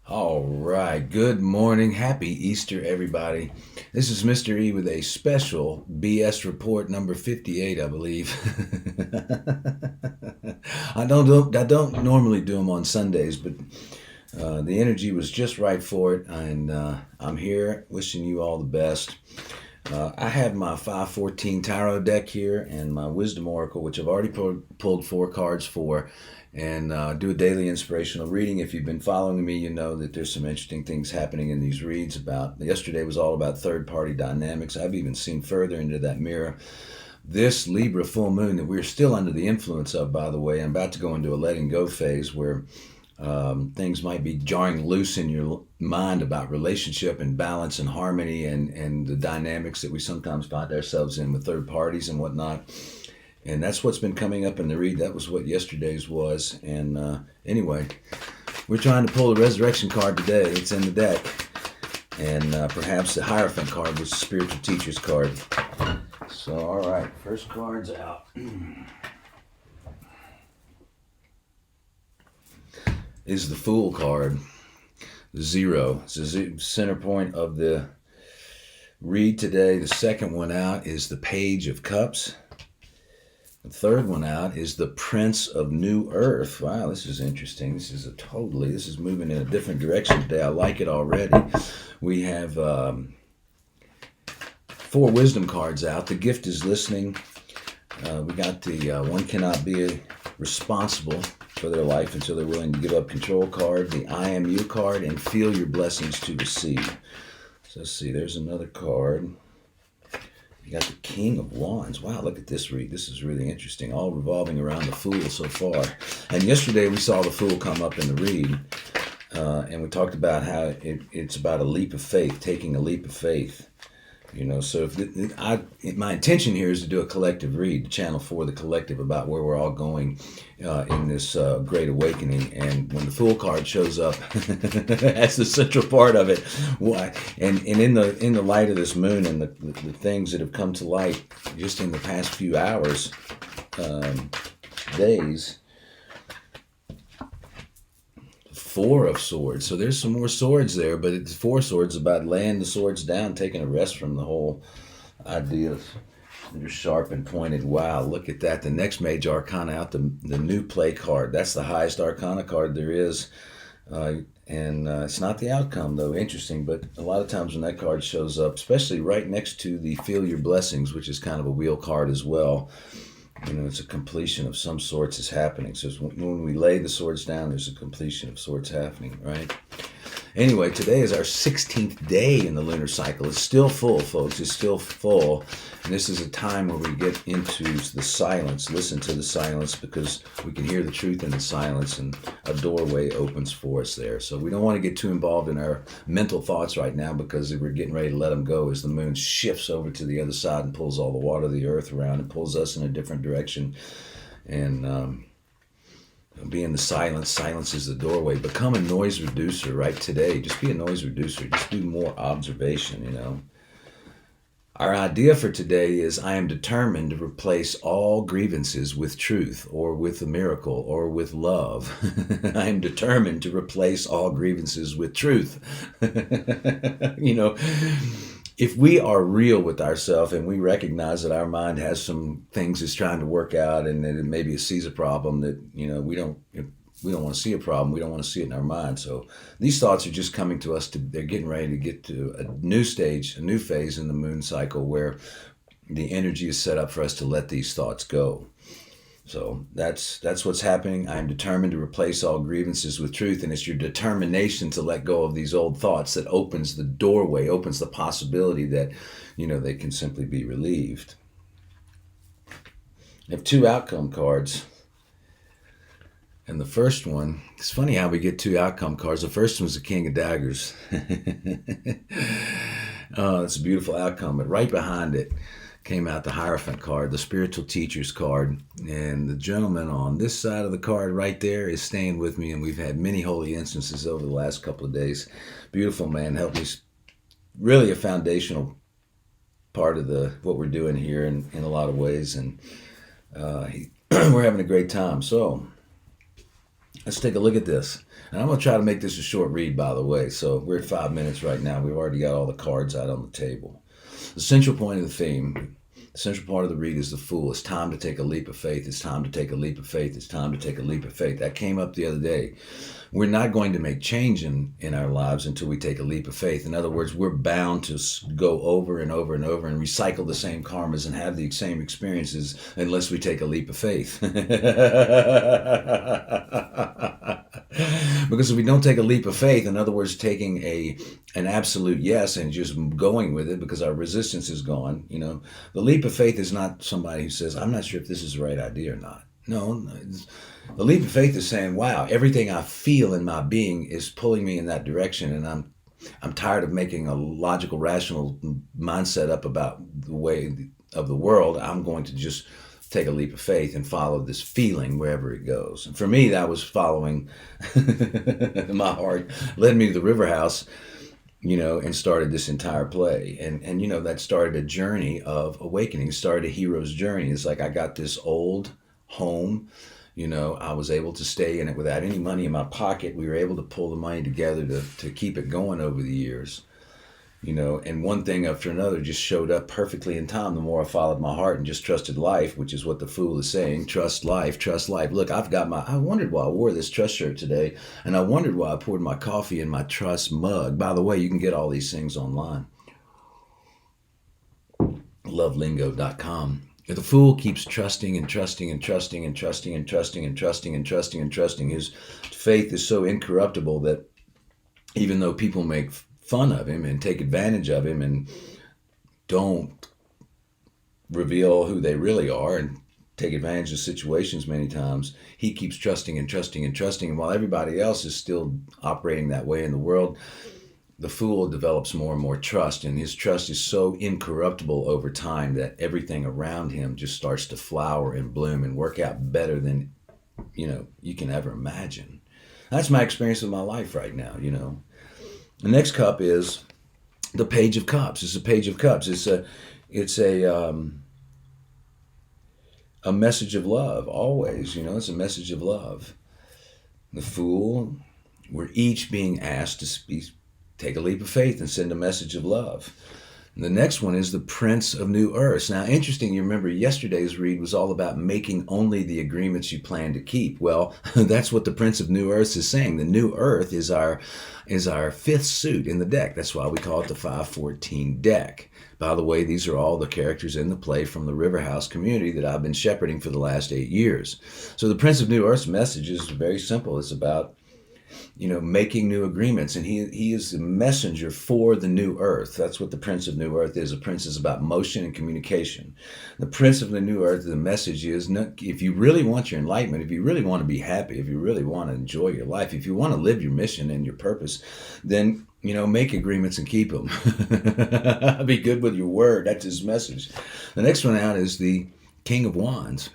All right. Good morning. Happy Easter, everybody. This is MysterE with a special BS report number 58, I believe. I don't normally do them on Sundays, but the energy was just right for it, and I'm here wishing you all the best. I have my 514 tarot deck here and my wisdom oracle, which I've already pulled 4 cards for, and do a daily inspirational reading. If you've been following me, you know that there's some interesting things happening in these reads. About yesterday was all about third-party dynamics. I've even seen further into that mirror. This Libra full moon that we're still under the influence of, by the way, I'm about to go into a letting go phase where things might be jarring loose in your mind about relationship and balance and harmony and the dynamics that we sometimes find ourselves in with third parties and whatnot. And that's what's been coming up in the read. That was what yesterday's was. And anyway, we're trying to pull the resurrection card today. It's in the deck. And perhaps the Hierophant card was the spiritual teacher's card. So, all right, first card's out. Is the Fool card. The 0. It's the center point of the read today. The second one out is the Page of Cups. The third one out is the Prince of New Earth. Wow, this is interesting. This is moving in a different direction today. I like it already. We have 4 wisdom cards out. The gift is listening. We got the one cannot be responsible for their life until they're willing to give up control card, the I am you card, and feel your blessings to receive. So let's see, there's another card. You got the King of Wands. Wow, look at this read. This is really interesting. All revolving around the Fool so far. And yesterday we saw the Fool come up in the read. And we talked about how it's about a leap of faith, taking a leap of faith. You know, so my intention here is to do a collective read, to channel for the collective about where we're all going in this great awakening. And when the Fool card shows up, that's the central part of it. Why? And in the light of this moon and the things that have come to light just in the past few hours, days. 4 of Swords. So there's some more swords there, but it's 4 swords about laying the swords down, taking a rest from the whole idea. They're sharp and pointed. Wow, look at that. The next major arcana out, the new play card. That's the highest arcana card there is. It's not the outcome, though. Interesting, but a lot of times when that card shows up, especially right next to the Feel Your Blessings, which is kind of a wheel card as well, you know, it's a completion of some sorts is happening. So when we lay the swords down, there's a completion of sorts happening, right? Anyway, today is our 16th day in the lunar cycle. It's still full, folks. It's still full. And this is a time where we get into the silence. Listen to the silence because we can hear the truth in the silence, and a doorway opens for us there. So we don't want to get too involved in our mental thoughts right now because we're getting ready to let them go as the moon shifts over to the other side and pulls all the water of the earth around and pulls us in a different direction. And be in the silence. Silence is the doorway. Become a noise reducer right today. Just be a noise reducer. Just do more observation, you know. Our idea for today is I am determined to replace all grievances with truth or with a miracle or with love. I am determined to replace all grievances with truth. You know, if we are real with ourselves and we recognize that our mind has some things it's trying to work out and that maybe it sees a problem that, you know, we don't want to see a problem. We don't want to see it in our mind. So these thoughts are just coming to us. They're getting ready to get to a new stage, a new phase in the moon cycle where the energy is set up for us to let these thoughts go. So that's what's happening. I am determined to replace all grievances with truth, and it's your determination to let go of these old thoughts that opens the doorway, opens the possibility that, you know, they can simply be relieved. I have 2 outcome cards. And the first one, it's funny how we get 2 outcome cards. The first one's the King of Daggers. Oh, it's a beautiful outcome. But right behind it came out the Hierophant card, the spiritual teacher's card. And the gentleman on this side of the card right there is staying with me. And we've had many holy instances over the last couple of days. Beautiful man, helped me. Really a foundational part of what we're doing here in a lot of ways. And we're having a great time. So Let's take a look at this. And I'm going to try to make this a short read, by the way. So we're at 5 minutes right now. We've already got all the cards out on the table. The central point of the theme, the central part of the read is the Fool. It's time to take a leap of faith. It's time to take a leap of faith. It's time to take a leap of faith. That came up the other day. We're not going to make change in our lives until we take a leap of faith. In other words, we're bound to go over and over and over and recycle the same karmas and have the same experiences unless we take a leap of faith. Because if we don't take a leap of faith, in other words, taking an absolute yes and just going with it because our resistance is gone, the leap of faith is not somebody who says, I'm not sure if this is the right idea or not. No, the leap of faith is saying, wow, everything I feel in my being is pulling me in that direction, and I'm tired of making a logical, rational mindset up about the way of the world. I'm going to just take a leap of faith and follow this feeling wherever it goes. And for me, that was following my heart, led me to the river house, and started this entire play. And that started a journey of awakening, started a hero's journey. It's like I got this old home, I was able to stay in it without any money in my pocket. We were able to pull the money together to keep it going over the years, and one thing after another just showed up perfectly in time. The more I followed my heart and just trusted life, which is what the Fool is saying, trust life, trust life. Look, I wondered why I wore this trust shirt today, and I wondered why I poured my coffee in my trust mug. By the way, you can get all these things online. lovelingo.com. The Fool keeps trusting and trusting and trusting and trusting and trusting and trusting and trusting and trusting. His faith is so incorruptible that even though people make fun of him and take advantage of him and don't reveal who they really are and take advantage of situations many times, he keeps trusting and trusting and trusting. And while everybody else is still operating that way in the world, the Fool develops more and more trust, and his trust is so incorruptible over time that everything around him just starts to flower and bloom and work out better than, you can ever imagine. That's my experience of my life right now, The next cup is the Page of Cups. It's a Page of Cups. It's a message of love, always, it's a message of love. The Fool, we're each being asked to take a leap of faith and send a message of love. And the next one is the Prince of New Earth. Now, interesting, you remember yesterday's read was all about making only the agreements you plan to keep. Well, that's what the Prince of New Earth is saying. The New Earth is our fifth suit in the deck. That's why we call it the 514 deck. By the way, these are all the characters in the play from the River House community that I've been shepherding for the last 8 years. So the Prince of New Earth's message is very simple. It's about making new agreements. And he is the messenger for the new earth. That's what the Prince of New Earth is. A prince is about motion and communication. The Prince of the New Earth, the message is, if you really want your enlightenment, if you really want to be happy, if you really want to enjoy your life, if you want to live your mission and your purpose, then, make agreements and keep them. Be good with your word. That's his message. The next one out is the King of Wands.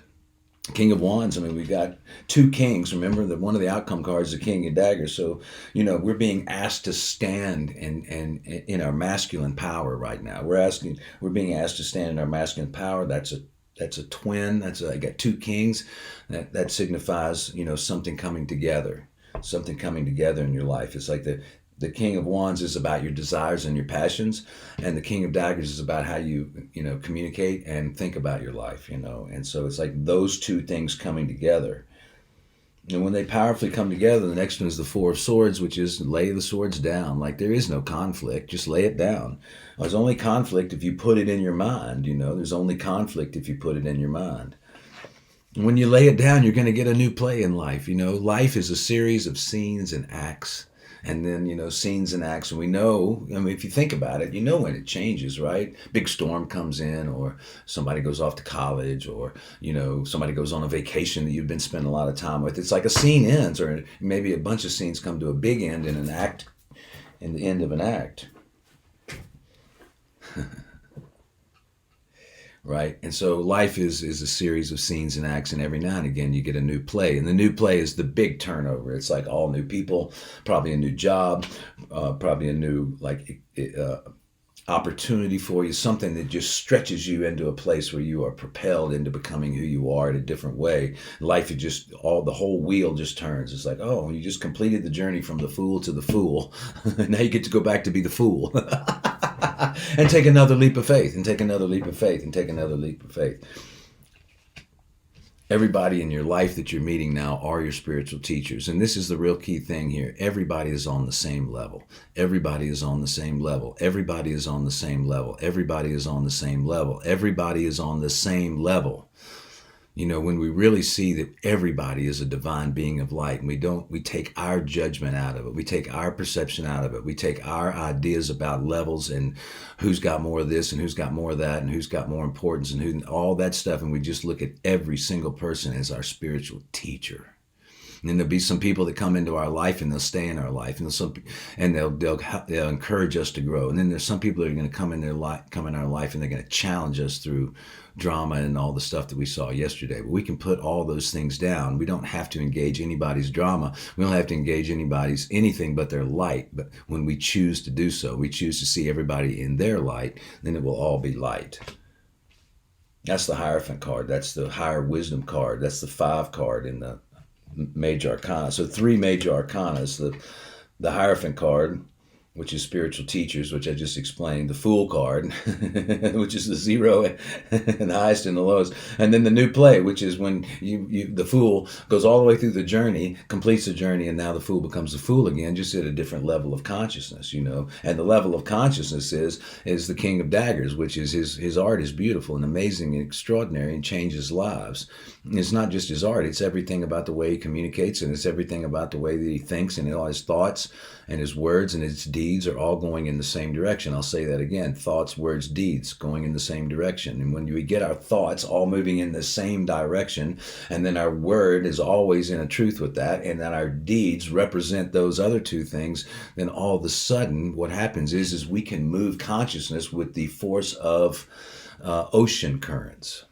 King of Wands, we've got two kings. Remember that one of the outcome cards is the King of Daggers. So, we're being asked to stand in our masculine power right now. We're being asked to stand in our masculine power. That's a twin. I got two kings. That signifies, something coming together. Something coming together in your life. It's like the King of Wands is about your desires and your passions, and the King of Daggers is about how you communicate and think about your life, And so it's like those two things coming together. And when they powerfully come together, the next one is the Four of Swords, which is lay the swords down. Like there is no conflict, just lay it down. There's only conflict if you put it in your mind, There's only conflict if you put it in your mind. And when you lay it down, you're going to get a new play in life. Life is a series of scenes and acts. And then, scenes and acts. And we know, if you think about it, when it changes, right? Big storm comes in, or somebody goes off to college, or, somebody goes on a vacation that you've been spending a lot of time with. It's like a scene ends, or maybe a bunch of scenes come to a big end in an act, in the end of an act. Right? And so life is a series of scenes and acts, and every now and again you get a new play. And the new play is the big turnover. It's like all new people, probably a new job, probably a new opportunity for you, something that just stretches you into a place where you are propelled into becoming who you are in a different way. Life is just the whole wheel just turns. It's like, oh, you just completed the journey from the fool to the fool. Now you get to go back to be the fool and take another leap of faith, and take another leap of faith, and take another leap of faith. Everybody in your life that you're meeting now are your spiritual teachers. And this is the real key thing here. Everybody is on the same level. Everybody is on the same level. Everybody is on the same level. Everybody is on the same level. Everybody is on the same level. You know, when we really see that everybody is a divine being of light, and we take our judgment out of it. We take our perception out of it. We take our ideas about levels and who's got more of this and who's got more of that and who's got more importance and all that stuff. And we just look at every single person as our spiritual teacher. And then there'll be some people that come into our life and they'll stay in our life, and they'll encourage us to grow. And then there's some people that are going to come in our life, and they're going to challenge us through drama and all the stuff that we saw yesterday. But we can put all those things down. We don't have to engage anybody's drama. We don't have to engage anything but their light. But when we choose to do so, we choose to see everybody in their light, then it will all be light. That's the Hierophant card. That's the Higher Wisdom card. That's the 5 card in the Major Arcana. So 3 Major Arcanas. The Hierophant card, which is spiritual teachers, which I just explained. The Fool card, which is the 0 and the highest and the lowest. And then the New Play, which is when the Fool goes all the way through the journey, completes the journey, and now the Fool becomes a fool again, just at a different level of consciousness, you know. And the level of consciousness is the King of Daggers, which is his art is beautiful and amazing and extraordinary and changes lives. And it's not just his art, it's everything about the way he communicates, and it's everything about the way that he thinks, and all his thoughts and his words and his deeds are all going in the same direction. I'll say that again. Thoughts, words, deeds going in the same direction. And when we get our thoughts all moving in the same direction, and then our word is always in a truth with that, and then our deeds represent those other 2 things, then all of a sudden what happens is we can move consciousness with the force of ocean currents.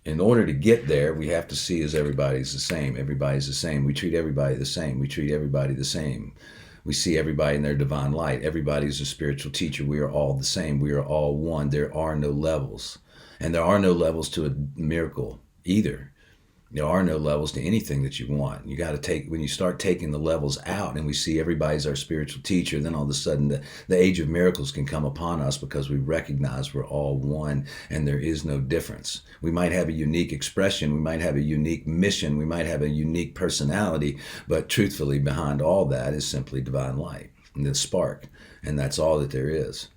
In order to get there, we have to see as everybody's the same. Everybody's the same. We treat everybody the same. We treat everybody the same. We see everybody in their divine light. Everybody is a spiritual teacher. We are all the same. We are all one. There are no levels. And there are no levels to a miracle either. There are no levels to anything that you want. You got to when you start taking the levels out and we see everybody's our spiritual teacher, then all of a sudden the age of miracles can come upon us because we recognize we're all one and there is no difference. We might have a unique expression, we might have a unique mission, we might have a unique personality, but truthfully behind all that is simply divine light and the spark, and that's all that there is.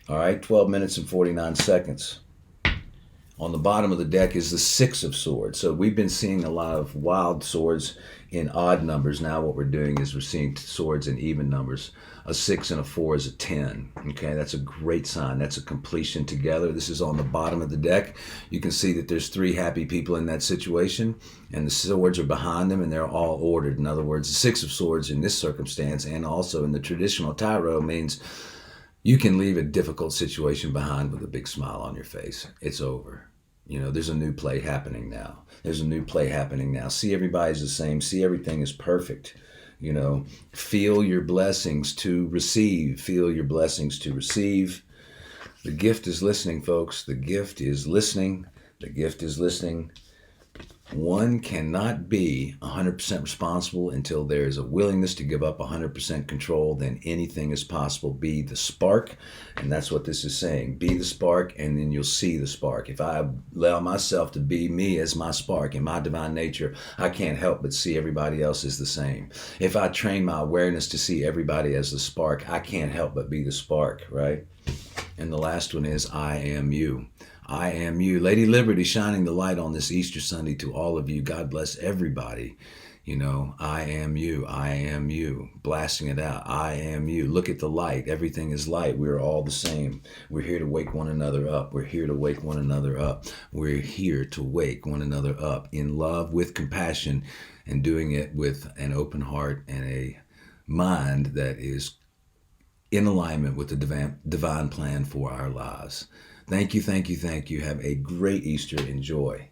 All right, 12 minutes and 49 seconds. On the bottom of the deck is the 6 of Swords. So we've been seeing a lot of wild swords in odd numbers. Now what we're doing is we're seeing swords in even numbers. A 6 and a 4 is a 10. Okay, that's a great sign. That's a completion together. This is on the bottom of the deck. You can see that there's 3 happy people in that situation, and the swords are behind them, and they're all ordered. In other words, the 6 of Swords in this circumstance, and also in the traditional tarot, means you can leave a difficult situation behind with a big smile on your face. It's over. You know, there's a new play happening now. There's a new play happening now. See everybody's the same. See everything is perfect. You know, feel your blessings to receive. Feel your blessings to receive. The gift is listening, folks. The gift is listening. The gift is listening. One cannot be 100% responsible until there is a willingness to give up 100% control. Then anything is possible. Be the spark, and that's what this is saying. Be the spark, and then you'll see the spark. If I allow myself to be me as my spark in my divine nature, I can't help but see everybody else as the same. If I train my awareness to see everybody as the spark, I can't help but be the spark, right? And the last one is I am you. I am you. Lady Liberty shining the light on this Easter Sunday to all of you. God bless everybody. You know, I am you. I am you. Blasting it out. I am you. Look at the light. Everything is light. We're all the same. We're here to wake one another up. We're here to wake one another up. We're here to wake one another up in love, with compassion, and doing it with an open heart and a mind that is in alignment with the divine plan for our lives. Thank you, thank you, thank you. Have a great Easter. Enjoy.